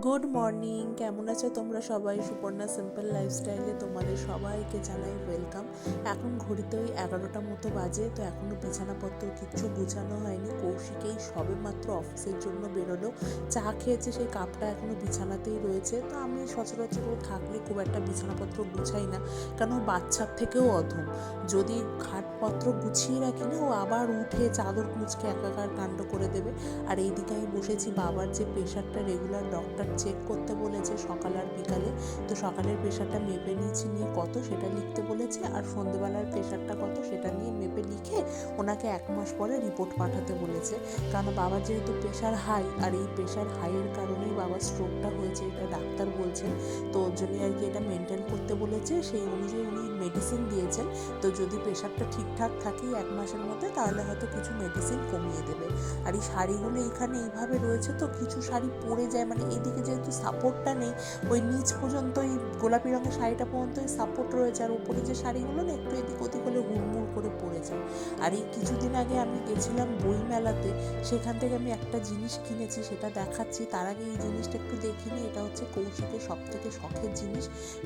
Good morning, কেমন আছো তোমরা সবাই? সুপর্ণা সিম্পল লাইফস্টাইলে তোমাদের সবাইকে জানাই ওয়েলকাম। এখন ঘড়িতে ওই 11টার মতো বাজে, তো এখনও বিছানাপত্র কিচ্ছু গুছানো হয়নি। কৌশিকেই সবে মাত্র অফিসের জন্য বেরোলো, চা খেয়েছে, সেই কাপটা এখনও বিছানাতেই রয়েছে। তো আমি সচরাচর থাকলে খুব একটা বিছানাপত্র গুছাই না, কারণ ও বাচ্চার থেকেও অধম। যদি খাটপত্র গুছিয়ে রাখি না, ও আবার উঠে চাদর কুঁচকে একাকার কাণ্ড করে দেবে। আর এইদিকে আমি বসেছি বাবার যে প্রেশারটা রেগুলার ডক্টর চেক করতে বলেছে সকাল আর বিকালে, তো সকালের প্রেশারটা মেপে নিয়েছি, নিয়ে কত সেটা লিখতে বলেছে, আর সন্ধেবেলার প্রেশারটা কত সেটা নিয়ে মেপে লিখে ওনাকে 1 মাস পরে রিপোর্ট পাঠাতে বলেছে। কারণ বাবার যেহেতু প্রেশার হাই, আর এই প্রেশার হাইয়ের কারণেই বাবার স্ট্রোকটা হয়েছে, এটা ডাক্তার বলছেন। তো ওর জন্যই আর কি এটা মেনটেন করতে বলেছে, সেই অনুযায়ী উনি মেডিসিন দিয়েছেন। তো যদি প্রেশারটা ঠিকঠাক থাকে 1 মাসের মধ্যে, তাহলে হয়তো কিছু মেডিসিন কমিয়ে দেবে। আর এই শাড়িগুলো এখানে এইভাবে রয়েছে, তো কিছু শাড়ি পরে যায়, মানে এদিকে যেহেতু সাপোর্টটা নেই, ওই নিচ পর্যন্ত ওই গোলাপি রঙের শাড়িটা পর্যন্ত ওই সাপোর্ট রয়েছে, আর উপরে যে শাড়িগুলো না একটু এদিক ওদিক হলে হুড়মুড় করে পড়ে যায়। আর এই কিছুদিন আগে আমি গেছিলাম বই মেলাতে, সেখান থেকে আমি একটা জিনিস কিনেছি, সেটা দেখাচ্ছি। তার আগে এই জিনিসটা একটু দেখিনি। এটা হচ্ছে কৌশিকের সব থেকে শখের জিনিস,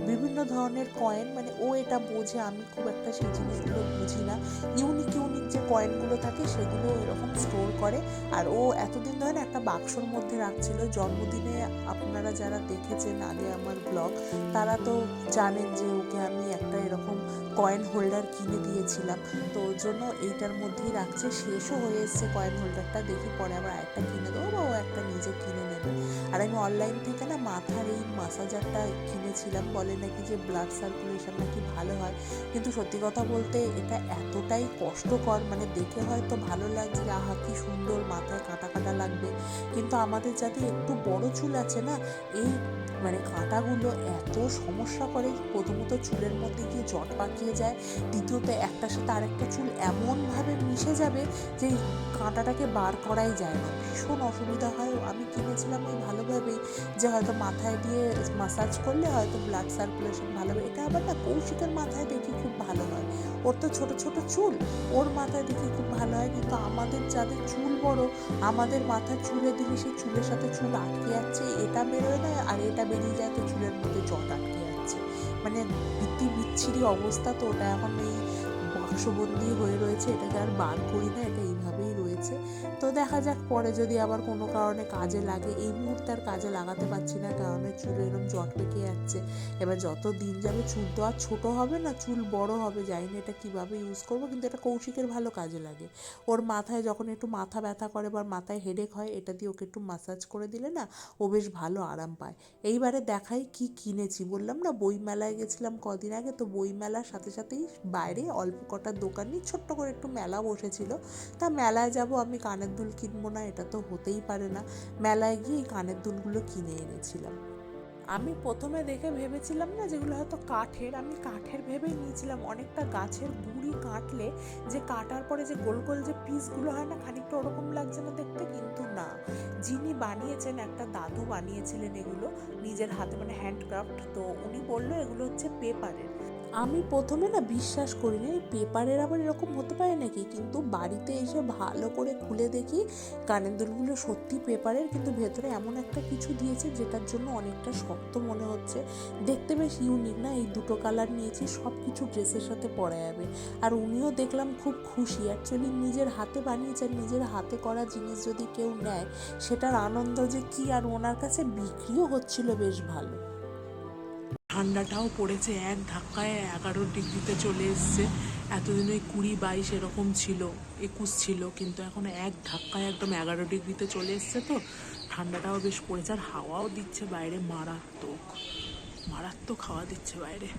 বিভিন্ন ধরনের কয়েন। মানে ও এটা বোঝে, আমি খুব একটা সেই জিনিসগুলো বুঝি না। ইউনিক ইউনিক যে কয়েনগুলো থাকে সেগুলো এরকম স্টোর করে। আর ও এতদিন ধরে একটা বাক্সর মধ্যে রাখছিল। জন্মদিনে আপনারা যারা দেখেছেন আগে আমার ব্লগ, তারা তো জানেন যে ওকে আমি একটা এরকম কয়েন হোল্ডার কিনে দিয়েছিলাম। তো ওর জন্য এইটার মধ্যেই রাখছে। শেষও হয়ে এসছে কয়েন হোল্ডারটা, দেখি পরে আবার আরেকটা কিনে দেবো বা ও একটা নিজে কিনে নেবে। আর আমি অনলাইন থেকে না মাথার এই মাসাজারটা কিনেছিলাম, বলে নাকি যে ব্লাড সার্কুলেশন নাকি ভালো হয়। কিন্তু সত্যি কথা বলতে এটা এতটাই কষ্টকর, মানে দেখে হয়তো ভালো লাগছে যে আহা কি সুন্দর, মাথায় কাঁটা কাঁটা লাগবে, কিন্তু আমাদের যাতে একটু বড় চুল আছে না, এই মানে কাঁটাগুলো এত সমস্যা করে। প্রথমত চুলের মধ্যে গিয়ে জট পাকিয়ে যায়, দ্বিতীয়ত একটার সাথে আরেকটা চুল এমনভাবে মিশে যাবে যে কাঁটাটাকে বার করাই যায় না, ভীষণ অসুবিধা হয়। আমি কিনেছিলাম ওই ভালোভাবেই যে হয়তো মাথায় দিয়ে মাসাজ করলে হয়তো ব্লাড সার্কুলেশন ভালো হবে। এটা আবার না কৌশিকের মাথায় দেখি খুব ভালো হয়, ওর তো ছোট ছোট চুল, ওর মাথায় দেখি খুব ভালো হয়। কিন্তু আমাদের যাদের চুল বড়, আমাদের মাথায় চুলে দিলে সেই চুলের সাথে চুল আটকে যাচ্ছে, এটা বেরোয় না, আর এটা বেরিয়ে যায় তো চুলের মধ্যে জট আটকে যাচ্ছে। মানে বিচ্ছিরি অবস্থা। তো ওটা এখন এই বাক্সবন্দি হয়ে রয়েছে, এটাকে আর বার করি না, এটা এইভাবেই রয়েছে। তো দেখা যাক পরে যদি আবার কোনো কারণে কাজে লাগে। এই মুহূর্তে আর কাজে লাগাতে পারছি না, কারণ চুলে এরকম জট পেকে যাচ্ছে। এবার যত দিন যাবে চুল তো আর ছোটো হবে না, চুল বড় হবে। জানি না এটা কীভাবে ইউজ করবো, কিন্তু এটা কৌশিকের ভালো কাজে লাগে। ওর মাথায় যখন একটু মাথা ব্যথা করে বা মাথায় হেডেক হয়, এটা দিয়ে ওকে একটু মাসাজ করে দিলে না ও বেশ ভালো আরাম পায়। এইবারে দেখাই কি কিনেছি। বললাম না বই মেলায় গেছিলাম কদিন আগে, তো বই মেলার সাথে সাথেই বাইরে অল্প কটা দোকানে ছোট্ট করে একটু মেলা বসেছিল। তা মেলায় যাব, আমি কানের দুল কিনবো না এটা তো হতেই পারে না। মেলায় গিয়ে এই কানের দুলগুলো কিনে এনেছিলাম। আমি প্রথমে দেখে ভেবেছিলাম না যেগুলো হয়তো কাঠের, আমি কাঠের ভেবেই নিয়েছিলাম। অনেকটা গাছের গুঁড়ি কাটলে যে কাটার পরে যে গোল গোল যে পিসগুলো হয় না, খানিকটা ওরকম লাগছে না দেখতে, কিন্তু না, যিনি বানিয়েছেন একটা দাদু বানিয়েছিলেন এগুলো নিজের হাতে, মানে হ্যান্ডক্রাফট। তো উনি বললো এগুলো হচ্ছে পেপারের। আমি প্রথমে না বিশ্বাস করিনি, এই পেপারের আবার এরকম হতে পারে নাকি, কিন্তু বাড়িতে এসে ভালো করে খুলে দেখি কানের দুলগুলো সত্যি পেপারের, কিন্তু ভেতরে এমন একটা কিছু দিয়েছে যেটার জন্য অনেকটা শক্ত মনে হচ্ছে। দেখতে বেশ ইউনিক না? এই দুটো কালার নিয়েছি, সব কিছু ড্রেসের সাথে পরা যাবে। আর উনিও দেখলাম খুব খুশি। অ্যাকচুয়ালি নিজের হাতে বানিয়েছেন, নিজের হাতে করা জিনিস যদি কেউ নেয় সেটার আনন্দ যে কী, আর ওনার কাছে বিক্রিও হচ্ছিল বেশ ভালো। ঠান্ডাটাও পড়েছে, এক ধাক্কায় 11 ডিগ্রিতে চলে এসছে। এতদিন ওই 20-22 এরকম ছিল, 21 ছিল, কিন্তু এখন এক ধাক্কায় একদম 11 ডিগ্রিতে চলে এসছে। তো ঠান্ডাটাও বেশ পড়েছে, আর হাওয়াও দিচ্ছে বাইরে, মারাত্মক মারাত্মক হাওয়া দিচ্ছে বাইরে।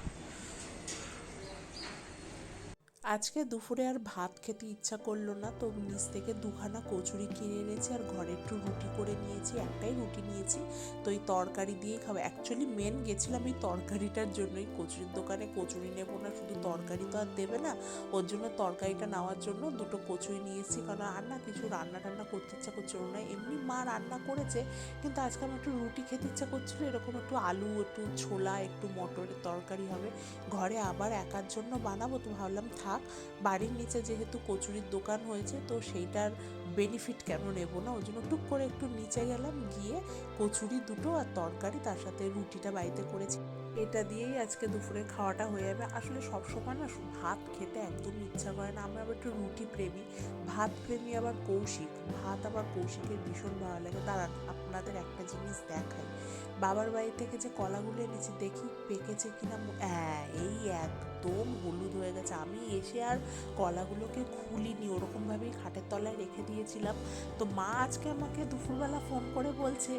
আজকে দুপুরে আর ভাত খেতে ইচ্ছা করলো না, তো নিচ থেকে 2খানা কচুরি কিনে এনেছি, আর ঘরে একটু রুটি করে নিয়েছি, একটাই রুটি নিয়েছি। তো এই তরকারি দিয়েই খাবো। অ্যাকচুয়ালি মেন গেছিলাম এই তরকারিটার জন্যই, কচুরির দোকানে কচুরি নেবো না, শুধু তরকারি তো আর দেবে না, ওর জন্য তরকারিটা নেওয়ার জন্য 2টো কচুরি নিয়েছি। কারণ আর না কিছু রান্না টান্না করতে ইচ্ছা করছিল না, এমনি মা রান্না করেছে, কিন্তু আজকে আমার একটু রুটি খেতে ইচ্ছা করছিলো, এরকম একটু আলু, একটু ছোলা, একটু মটরের তরকারি হবে। ঘরে আবার একার জন্য বানাবো, তো ভাবলাম থাক, থাক, বাড়ির নিচে যেহেতু কচুরির দোকান হয়েছে তো সেইটার বেনিফিট কেন নেব না, ওই জন্য টুক করে একটু নিচে গেলাম, গিয়ে কচুরি দুটো আর তরকারি তার সাথে রুটিটা বাড়িতে করেছি, এটা দিয়েই আজকে দুপুরে খাওয়াটা হয়ে যাবে। আসলে সবসময় না ভাত খেতে একদম ইচ্ছা করে না, আমরা আবার একটু রুটি প্রেমী, ভাত প্রেমী আবার কৌশিক, ভাত আবার কৌশিকের ভীষণ ভালো লাগে। দাঁড়ান আপনাদের একটা জিনিস দেখাই, বাবার বাড়ি থেকে যে কলাগুলো এনেছি দেখি পেকেছে কিনা। হ্যাঁ, এই একদম হলুদ হয়ে গেছে। আমি এসে আর কলাগুলোকে খুলিনি, ওরকমভাবেই খাটের তলায় রেখে দিয়েছিলাম। তো মা আজকে আমাকে দুপুরবেলা ফোন করে বলছে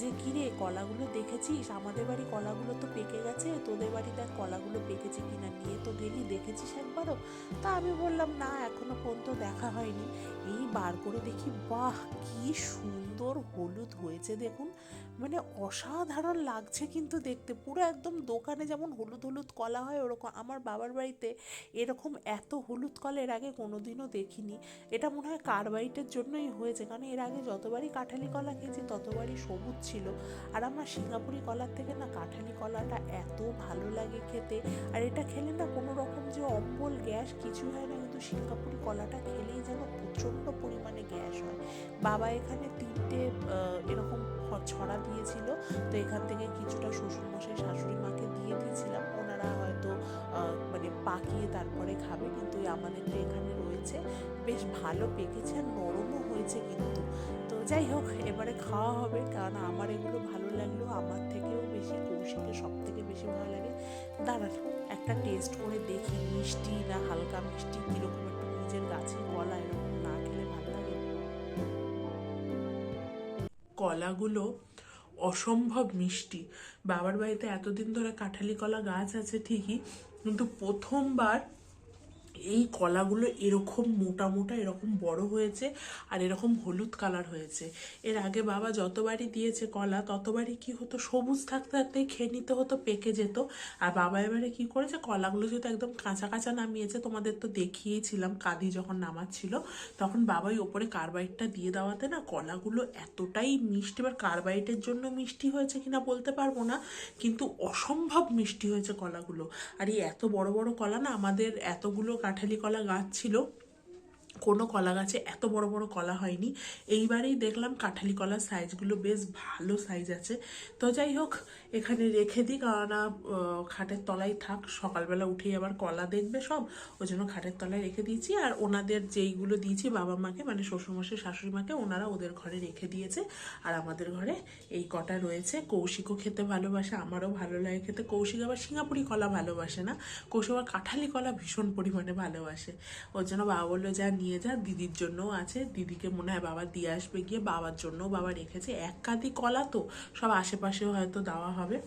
যে কিরে কলাগুলো দেখেছিস, আমাদের বাড়ি কলাগুলো তো পেকে গেছে, তোদের বাড়ি দেখ কলাগুলো পেকেছে কিনা, নিয়ে তো গেলি, দেখেছিস একবারও? তা আমি বললাম না, এখনো পর্যন্ত দেখা হয়নি। এই বার করে দেখি, বাহ কি সুন্দর হলুদ হয়েছে দেখুন, মানে অসাধারণ লাগছে কিন্তু দেখতে, পুরো একদম দোকানে যেমন হলুদ হলুদ কলা হয় ওরকম। আমার বাবার বাড়িতে এরকম এত হলুদ কলা এর আগে কোনোদিনও দেখিনি। এটা মনে হয় কার্বাইটের জন্যই হয়েছে, কারণ এর আগে যতবারই কাঁঠালি কলা খেয়েছি ততবারই সবুজ ছিল। আর আমার সিঙ্গাপুরি কলার থেকে না কাঁঠালি কলাটা এত ভালো লাগে খেতে, আর এটা খেলে না কোনো রকম যে অম্বল গ্যাস কিছু হয় না, কিন্তু সিঙ্গাপুরি কলাটা খেলেই যেন প্রচণ্ড পরিমাণে গ্যাস হয়। বাবা এখানে 3টে এরকম ছড়া দিয়েছিল, তো এখান থেকে কিছুটা শ্বশুরমশাই শাশুড়ি মাকে দিয়ে দিয়েছিলাম, ওনারা হয়তো মানে পাকিয়ে তারপরে খাবে, কিন্তু আমাদেরটা এখানে রয়েছে, বেশ ভালো পেকেছে আর নরমও হয়েছে কিন্তু। তো যাই হোক, এবারে খাওয়া হবে, কারণ আমার এগুলো ভালো লাগলো, আমার থেকেও বেশি কৌশিকের সব থেকে বেশি ভালো লাগে। দাঁড়ান একটা টেস্ট করে দেখি, মিষ্টি না হালকা মিষ্টি কীরকম, একটু নিজের গাছের কলা এরকম না খেলে ভালো লাগে। কলাগুলো অসম্ভব মিষ্টি। বাবার বাড়িতে এতদিন ধরে কাঁঠালি কলা গাছ আছে ঠিকই, কিন্তু প্রথমবার এই কলাগুলো এরকম মোটা মোটা এরকম বড় হয়েছে আর এরকম হলুদ কালার হয়েছে। এর আগে বাবা যতবারই দিয়েছে কলা ততবারই কি হতো, সবুজ থাকতে থাকতেই খেয়ে নিতে হতো, পেকে যেত। আর বাবা এবারে কি করেছে, কলাগুলো যেহেতু একদম কাঁচা কাঁচা নামিয়েছে, তোমাদের তো দেখিয়েছিলাম কাঁদি যখন নামাচ্ছিল, তখন বাবাই ওপরে কার্বাইডটা দিয়ে দেওয়াতে না কলাগুলো এতটাই মিষ্টি, এবার কার্বাইডের জন্য মিষ্টি হয়েছে কিনা বলতে পারবো না, কিন্তু অসম্ভব মিষ্টি হয়েছে কলাগুলো। আর এই এত বড় বড় কলা না, আমাদের এতগুলো কাঁঠালি কলা গাছ ছিল, কোনো কলা গাছে এত বড় বড় কলা হয়নি। এইবারেই দেখলাম কাঁঠালি কলার সাইজগুলো বেশ ভালো সাইজ আছে। তো যাই হোক, এখানে রেখে দিই, কারণ খাটের তলায় থাক, সকালবেলা উঠেই আবার কলা দেখবে সব, ওই জন্য খাটের তলায় রেখে দিয়েছি। আর ওনাদের যেইগুলো দিয়েছি বাবা মাকে, মানে শ্বশুরমশাই শাশুড়ি মাকে, ওনারা ওদের ঘরে রেখে দিয়েছে, আর আমাদের ঘরে এই কটা রয়েছে। কৌশিকও খেতে ভালোবাসে, আমারও ভালো লাগে খেতে। কৌশিক আবার সিঙ্গাপুরি কলা ভালোবাসে না, কৌশিক আবার কাঁঠালি কলা ভীষণ পরিমাণে ভালোবাসে। ওর জন্য বাবা বললো যা নিয়ে যা, দিদির জন্যও আছে, দিদিকে মনে হয় বাবা দিয়ে আসবে গিয়ে, বাবার জন্যও বাবা রেখেছে। এক কাঁদি কলা তো, সব আশেপাশেও হয়তো দেওয়া হবে।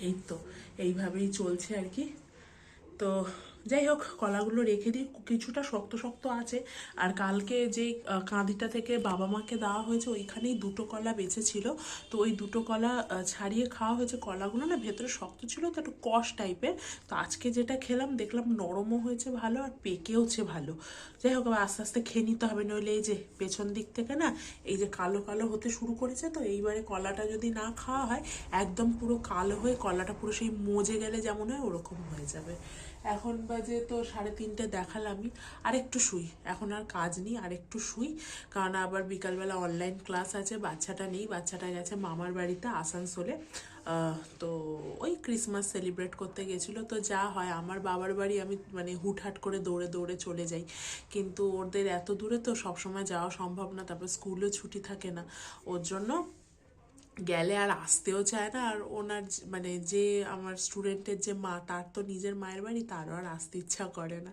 এই তো এইভাবেই চলছে আর কি। তো যাই হোক, কলাগুলো রেখে দিই, কিছুটা শক্ত শক্ত আছে। আর কালকে যে কাঁদিটা থেকে বাবা মাকে দেওয়া হয়েছে ওইখানেই দুটো কলা বেঁচেছিল, তো ওই দুটো কলা ছাড়িয়ে খাওয়া হয়েছে। কলাগুলো না ভেতরে শক্ত ছিল, তো একটু কষ টাইপের। তো আজকে যেটা খেলাম দেখলাম নরমও হয়েছে ভালো আর পেকেওছে ভালো। যাই হোক, আস্তে আস্তে খেয়ে নিতে হবে, নইলে এই যে পেছন দিক থেকে না এই যে কালো কালো হতে শুরু করেছে, তো এইবারে কলাটা যদি না খাওয়া হয় একদম পুরো কালো হয়ে কলাটা পুরো সেই মজে গেলে যেমন হয় ওরকম হয়ে যাবে। এখন বাজে তো 3:30 দেখালামই, আরেকটু শুই, এখন আর কাজ নেই, আরেকটু শুই, কারণ আবার বিকালবেলা অনলাইন ক্লাস আছে। বাচ্চাটা নেই, বাচ্চাটা গেছে মামার বাড়িতে আসানসোলে, তো ওই ক্রিসমাস সেলিব্রেট করতে গেছিলো। তো যা হয়, আমার বাবার বাড়ি আমি মানে হুটহাট করে দৌড়ে দৌড়ে চলে যাই, কিন্তু ওদের এত দূরে তো সবসময় যাওয়া সম্ভব না, তারপর স্কুলেও ছুটি থাকে না, ওর জন্য গেলে আর আসতেও চায় না। আর ওনার মানে যে আমার স্টুডেন্টের যে মা, তার তো নিজের মায়ের বাড়ি, তারও আর আসতে ইচ্ছা করে না,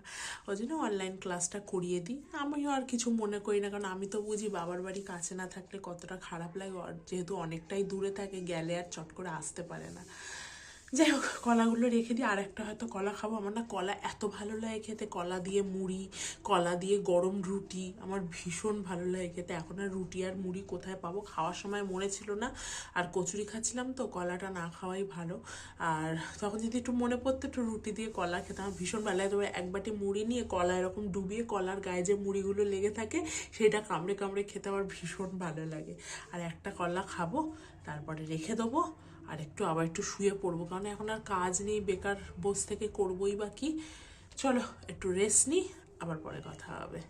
ওই জন্য অনলাইন ক্লাসটা করিয়ে দিই। আমিও আর কিছু মনে করি না, কারণ আমি তো বুঝি বাবার বাড়ি কাছে না থাকলে কতটা খারাপ লাগে, যেহেতু অনেকটাই দূরে থাকে, গেলে আর চট করে আসতে পারে না। যাই হোক, কলাগুলো রেখে দিই, আর একটা হয়তো কলা খাবো। আমার না কলা এত ভালো লাগে খেতে, কলা দিয়ে মুড়ি, কলা দিয়ে গরম রুটি, আমার ভীষণ ভালো লাগে খেতে। এখন আর রুটি আর মুড়ি কোথায় পাবো, খাওয়ার সময় মনে ছিল না, আর কচুরি খাচ্ছিলাম তো, কলাটা না খাওয়াই ভালো। আর তখন যদি একটু মনে পড়তো একটু রুটি দিয়ে কলা খেতে, আমার ভীষণ ভালো লাগে। তবে এক বাটি মুড়ি নিয়ে কলা এরকম ডুবিয়ে, কলার গায়ে যে মুড়িগুলো লেগে থাকে সেটা কামড়ে কামড়ে খেতে আমার ভীষণ ভালো লাগে। আর একটা কলা খাবো, তারপরে রেখে দেবো, আর একটু আবার একটু শুয়ে পড়বো, কারণ এখন আর কাজ নেই, বেকার বসে থেকে করবোই বা কি। চলো একটু রেস্ট নিই, আবার পরে কথা হবে।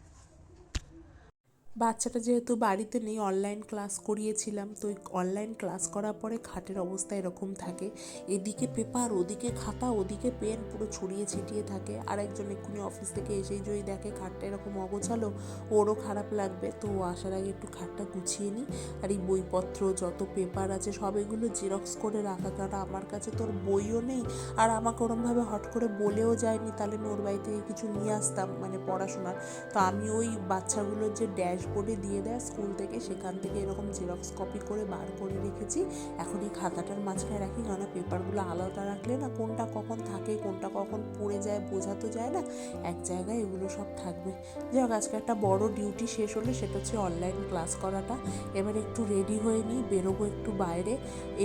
বাচ্চাটা যেহেতু বাড়িতে নেই, অনলাইন ক্লাস করিয়েছিলাম, তো অনলাইন ক্লাস করার পরে খাটের অবস্থা এরকম থাকে, এদিকে পেপার, ওদিকে খাতা, ওদিকে পেন, পুরো ছড়িয়ে ছিটিয়ে থাকে। আর একজন এক্ষুনি অফিস থেকে এসেই যদি দেখে খাটটা এরকম অগোছালো, ওরও খারাপ লাগবে। তো ও আসার আগে একটু খাটটা গুছিয়ে নিই। আর এই বইপত্র যত পেপার আছে সব এগুলো জেরক্স করে রাখা, কারণ আমার কাছে তোর বইও নেই, আর আমাকে ওরমভাবে হট করে বলেও যায়নি তাহলে আমি ওর বাড়ি থেকে কিছু নিয়ে আসতাম মানে পড়াশোনার। তো আমি ওই বাচ্চাগুলোর যে ড্যাশবোর্ডে দিয়ে দেয় স্কুল থেকে, সেখান থেকে এরকম জেরক্স কপি করে বার করে রেখেছি। এখন এই খাতাটার মাঝখানে রাখি, কারণ পেপারগুলো আলাদা রাখলে না কোনটা কখন থাকে কোনটা কখন পড়ে যায় বোঝা তো যায় না, এক জায়গায় এগুলো সব থাকবে। যাই হোক, আজকে একটা বড় ডিউটি শেষ হলে, সেটা হচ্ছে অনলাইন ক্লাস করাটা। এবার একটু রেডি হয়ে নিই, বেরোবো একটু বাইরে।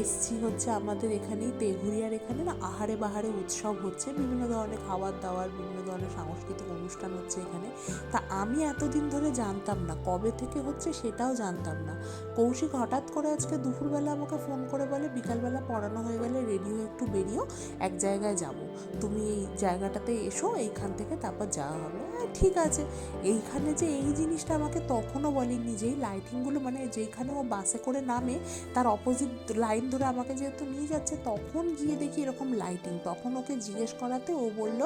এসছি হচ্ছে আমাদের এখানেই তেঘুরিয়ার এখানে না আহারে বাহারে উৎসব হচ্ছে, বিভিন্ন ধরনের খাবার দাবার, বিভিন্ন ধরনের সাংস্কৃতিক অনুষ্ঠান হচ্ছে এখানে। তা আমি এতদিন ধরে জানতাম না কবে থেকে হচ্ছে, সেটাও জানতাম না। কৌশিক হঠাৎ করে আজকে দুপুরবেলা আমাকে ফোন করে বলে, বিকালবেলা পড়ানো হয়ে গেলে রেডি হয়ে একটু বেরিয়েও, এক জায়গায় যাব, তুমি এই জায়গাটাতে এসো, এইখান থেকে তারপর যাওয়া হবে। ঠিক আছে। এইখানে যে এই জিনিসটা আমাকে তখনও বলেনি, যেই লাইটিংগুলো মানে যেইখানে ও বাসে করে নামে তার অপোজিট লাইন ধরে আমাকে যেহেতু নিয়ে যাচ্ছে, তখন গিয়ে দেখি এরকম লাইটিং। তখন ওকে জিজ্ঞেস করাতে ও বলল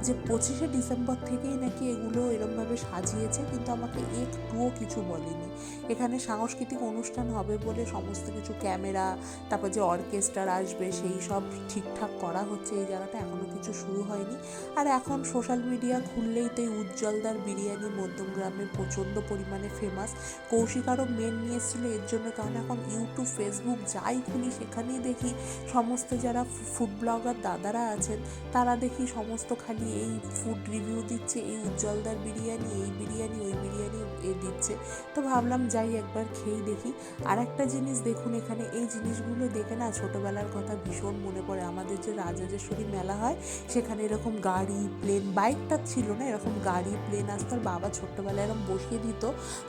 যে 25শে ডিসেম্বর থেকেই নাকি এগুলো এরমভাবে সাজিয়েছে, কিন্তু আমাকে একটুও কিছু বলেনি। এখানে সাংস্কৃতিক অনুষ্ঠান হবে বলে সমস্ত কিছু ক্যামেরা, তারপর যে অর্কেস্ট্রা আসবে সেই সব ঠিকঠাক করা হচ্ছে। এই জায়গাটা এখনও কিছু শুরু হয়নি। আর এখন সোশ্যাল মিডিয়া খুললেই তো এই উজ্জ্বলদার বিরিয়ানি মধ্যমগ্রামে প্রচণ্ড পরিমাণে ফেমাস। কৌশিক আরও মেন নিয়ে এসেছিল এর জন্য, কারণ এখন ইউটিউব ফেসবুক যাই খুলি সেখানেই দেখি সমস্ত যারা ফুড ব্লগার দাদারা আছেন তারা দেখি সমস্ত খালি এই ফুড রিভিউ দিচ্ছে, এই উজ্জ্বলদার বিরিয়ানি, এই বিরিয়ানি, ওই বিরিয়ানি দিচ্ছে। তো ভাবলাম যাই একবার খেয়েই দেখি। আর একটা জিনিস দেখুন, এখানে এই জিনিসগুলো দেখে না ছোটোবেলার কথা ভীষণ মনে পড়ে। আমাদের যে রাজরাজেশ্বরী মেলা হয় সেখানে এরকম গাড়ি প্লেন, বাইকটা ছিল না, এরকম গাড়ি প্লেন আসতো, আর বাবা ছোট্টবেলায় এরকম বসিয়ে দিত,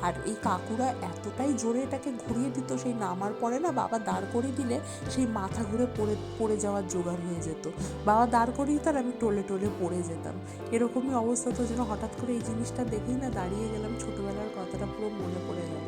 আর এই কাকুরা এতটাই জোরে এটাকে ঘুরিয়ে দিত, সেই নামার পরে না বাবা দাঁড় করিয়ে দিলে সেই মাথা ঘুরে পড়ে যাওয়ার জোগাড় হয়ে যেত। বাবা দাঁড় করিয়ে দিত আর আমি টোলে পড়ে যেতাম, এরকমই অবস্থা। তো যেন হঠাৎ করে এই জিনিসটা দেখেই না দাঁড়িয়ে গেলাম, ছোটোবেলার কথাটা পুরো মনে পড়ে গেল।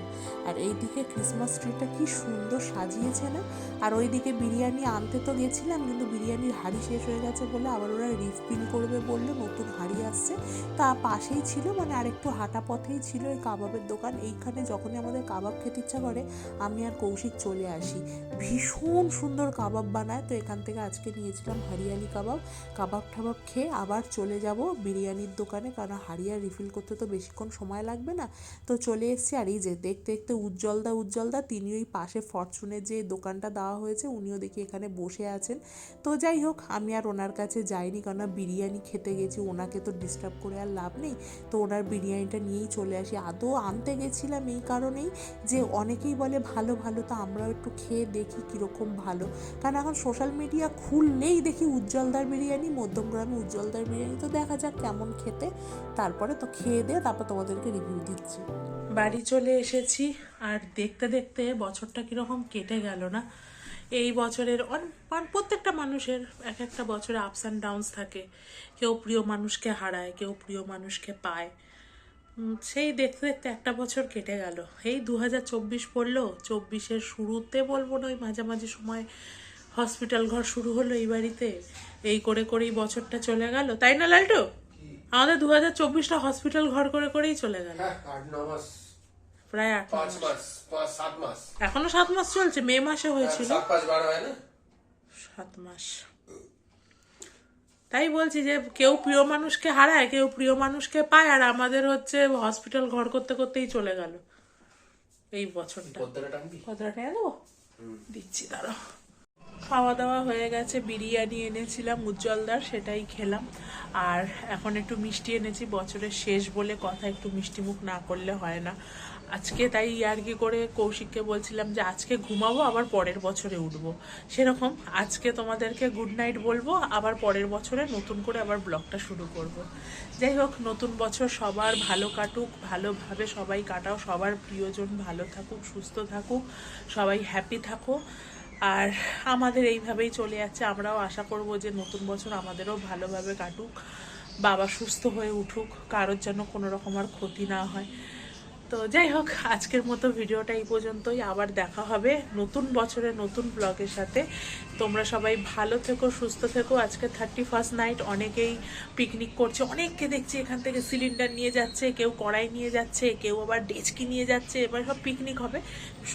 আর এইদিকে ক্রিসমাস ট্রিটা কি সুন্দর সাজিয়েছে না। আর ওইদিকে বিরিয়ানি আনতে তো গেছিলাম, কিন্তু বিরিয়ানির হাঁড়ি শেষ হয়ে গেছে বলে আবার ওরা রিফিল করবে বললো, নতুন হাঁড়ি আসছে। তা পাশেই ছিল, মানে আরেকটু হাঁটা পথেই ছিল এই কাবাবের দোকান। এইখানে যখনই আমাদের কাবাব খেতে ইচ্ছা করে আমি আর কৌশিক চলে আসি, ভীষণ সুন্দর কাবাব বানায়। তো এখান থেকে আজকে নিয়েছিলাম হারিয়ালি কাবাব। কাবাব ঠাবাব খেয়ে আবার চলে যাব বিরিয়ানির দোকানে, কারণ হাড়িয়া রিফিল করতে তো বেশিক্ষণ সময় লাগবে না। তো চলে এসেছি। আর এই যে দেখতে দেখতে উজ্জ্বলদা তিনি ওই পাশে ফরচুনের যে দোকানটা দেওয়া হয়েছে উনিও দেখি এখানে বসে আছেন। তো যাই হোক, আমি আর ওনার কাছে যাইনি, কারণ বিরিয়ানি খেতে গেছি, ওনাকে তো ডিস্টার্ব করে আর লাভ নেই। তো ওনার বিরিয়ানিটা নিয়েই চলে আসি। আদৌ আনতে গেছিলাম এই কারণেই যে অনেকেই বলে ভালো ভালো, তো আমরাও একটু খেয়ে দেখি কীরকম ভালো। কারণ এখন সোশ্যাল মিডিয়া খুললেই দেখি উজ্জ্বলদার বিরিয়ানি, মধ্যমগ্রামে উজ্জ্বলদার বিরিয়ানি। তো দেখা যাক কেমন খেতে, তারপরে তো খেয়ে দিয়ে তারপর তোমাদেরকে রিভিউ দিচ্ছি। বাড়ি চলে এসেছি, আর দেখতে দেখতে বছরটা কীরকম কেটে গেল না। এই বছরের প্রত্যেকটা মানুষের এক একটা বছরে আপস অ্যান্ড ডাউনস থাকে। কেউ প্রিয় মানুষকে হারায়, কেউ প্রিয় মানুষকে পায়। সেই দেখতে দেখতে একটা বছর কেটে গেল। এই 2024 পড়লো, 24-এর শুরুতে বলবো না, ওই মাঝামাঝি সময় হসপিটাল ঘর শুরু হলো এই বাড়িতে। এই করে করেই বছরটা চলে গেল, তাই না লালটু? আমাদের 2024টা হসপিটাল ঘর করেই চলে গেল। প্রায় 7 মাস। এখনো 7 মাস চলছে, মে মাসে হয়েছিল 7 মাস। তাই বলছি যে কেউ প্রিয় মানুষকে হারায়, কেউ প্রিয় মানুষকে পায়, আর আমাদের হচ্ছে হসপিটাল ঘর করতেই চলে গেল এই বছরটা। কতটা টাকা দেবো? দিচ্ছি, দাঁড়াও। খাওয়া দাওয়া হয়ে গেছে, বিরিয়ানি এনেছিলাম উজ্জ্বলদার, সেটাই খেলাম। আর এখন একটু মিষ্টি এনেছি, বছরের শেষ বলে কথা, একটু মিষ্টি মুখ না করলে হয় না আজকে। তাই ইয়ার্কি করে কৌশিককে বলছিলাম যে আজকে ঘুমাবো, আবার পরের বছরে উঠবো। সেরকম আজকে তোমাদেরকে গুড নাইট বলবো, আবার পরের বছরে নতুন করে আবার ব্লগটা শুরু করব। যাই হোক, নতুন বছর সবার ভালো কাটুক, ভালোভাবে সবাই কাটাও, সবার প্রিয়জন ভালো থাকুক, সুস্থ থাকুক, সবাই হ্যাপি থাকো। আর আমাদের এইভাবেই চলে যাচ্ছে, আমরাও আশা করব যে নতুন বছর আমাদেরও ভালোভাবে কাটুক। বাবা সুস্থ হয়ে উঠুক, কারোর যেন কোনো রকম আর ক্ষতি না হয়। তো যাই হোক, আজকের মতো ভিডিওটা এই পর্যন্তই। আবার দেখা হবে নতুন বছরে নতুন ব্লগের সাথে। তোমরা সবাই ভালো থেকো, সুস্থ থেকো। আজকে 31st নাইট, অনেকেই পিকনিক করছে, অনেককে দেখছি এখান থেকে সিলিন্ডার নিয়ে যাচ্ছে, কেউ কড়াই নিয়ে যাচ্ছে, কেউ আবার ডেচকি নিয়ে যাচ্ছে, এবার সব পিকনিক হবে।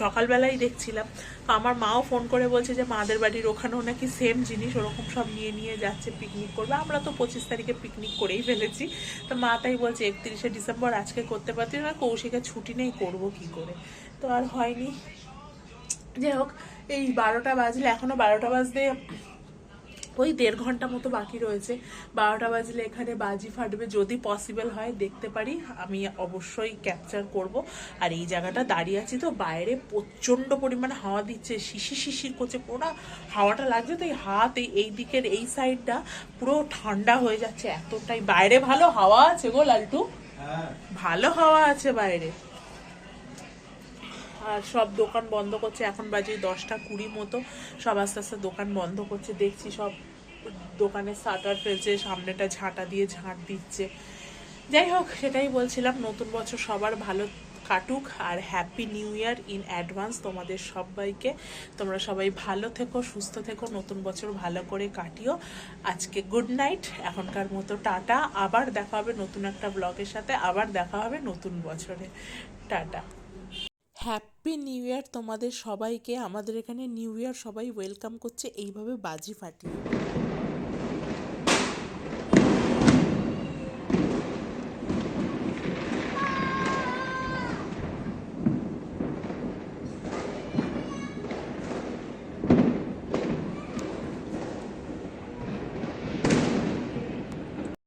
সকালবেলায় দেখছিলাম, তো আমার মাও ফোন করে বলছে যে মাদের বাড়ির ওখানেও নাকি সেম জিনিস ওরকম সব নিয়ে নিয়ে যাচ্ছে, পিকনিক করবে। আমরা তো 25 তারিখে পিকনিক করেই ফেলেছি। তো মা তাই বলছে 31শে ডিসেম্বর আজকে করতে পারছি না, কৌশিকের ছুটি নেই, করবো কি করে। তো আর হয়নি। যাই হোক, এই 12টা বাজলে, এখনো 12টা বাজতে ওই 1.5 ঘন্টা মতো বাকি রয়েছে। 12টা বাজলে এখানে বাজি ফাটবে, যদি পসিবল হয় দেখতে পারি আমি অবশ্যই ক্যাপচার করব। আর এই জায়গাটা দাঁড়িয়ে আছি তো, বাইরে প্রচণ্ড পরিমাণে হাওয়া দিচ্ছে, শিশির শিশির করছে, পুরো হাওয়াটা লাগছে। তো এই হাত এই দিকের এই সাইডটা পুরো ঠান্ডা হয়ে যাচ্ছে, এতটাই বাইরে ভালো হাওয়া আছে গো লালটু, ভালো হাওয়া আছে বাইরে। আর সব দোকান বন্ধ করছে, এখন বাজে 10টা 20 মতো, সব আস্তে আস্তে দোকান বন্ধ করছে। দেখছি সব দোকানে শাটার ফেলছে, সামনেটা ঝাঁটা দিয়ে ঝাঁট দিচ্ছে। যাই হোক, সেটাই বলছিলাম, নতুন বছর সবার ভালো কাটুক, আর happy new year in advance তোমাদের সবাইকে। তোমরা সবাই ভালো থেকো, সুস্থ থেকো, নতুন বছর ভালো করে কাটিও। আজকে গুড নাইট, এখনকার মতো টাটা। আবার দেখা হবে নতুন একটা ব্লগের সাথে, আবার দেখা হবে নতুন বছরে। টাটা। হ্যাপি নিউ ইয়ার তোমাদের সবাইকে। আমাদের এখানে নিউ ইয়ার সবাই ওয়েলকাম করছে এইভাবে বাজি ফাটিয়ে।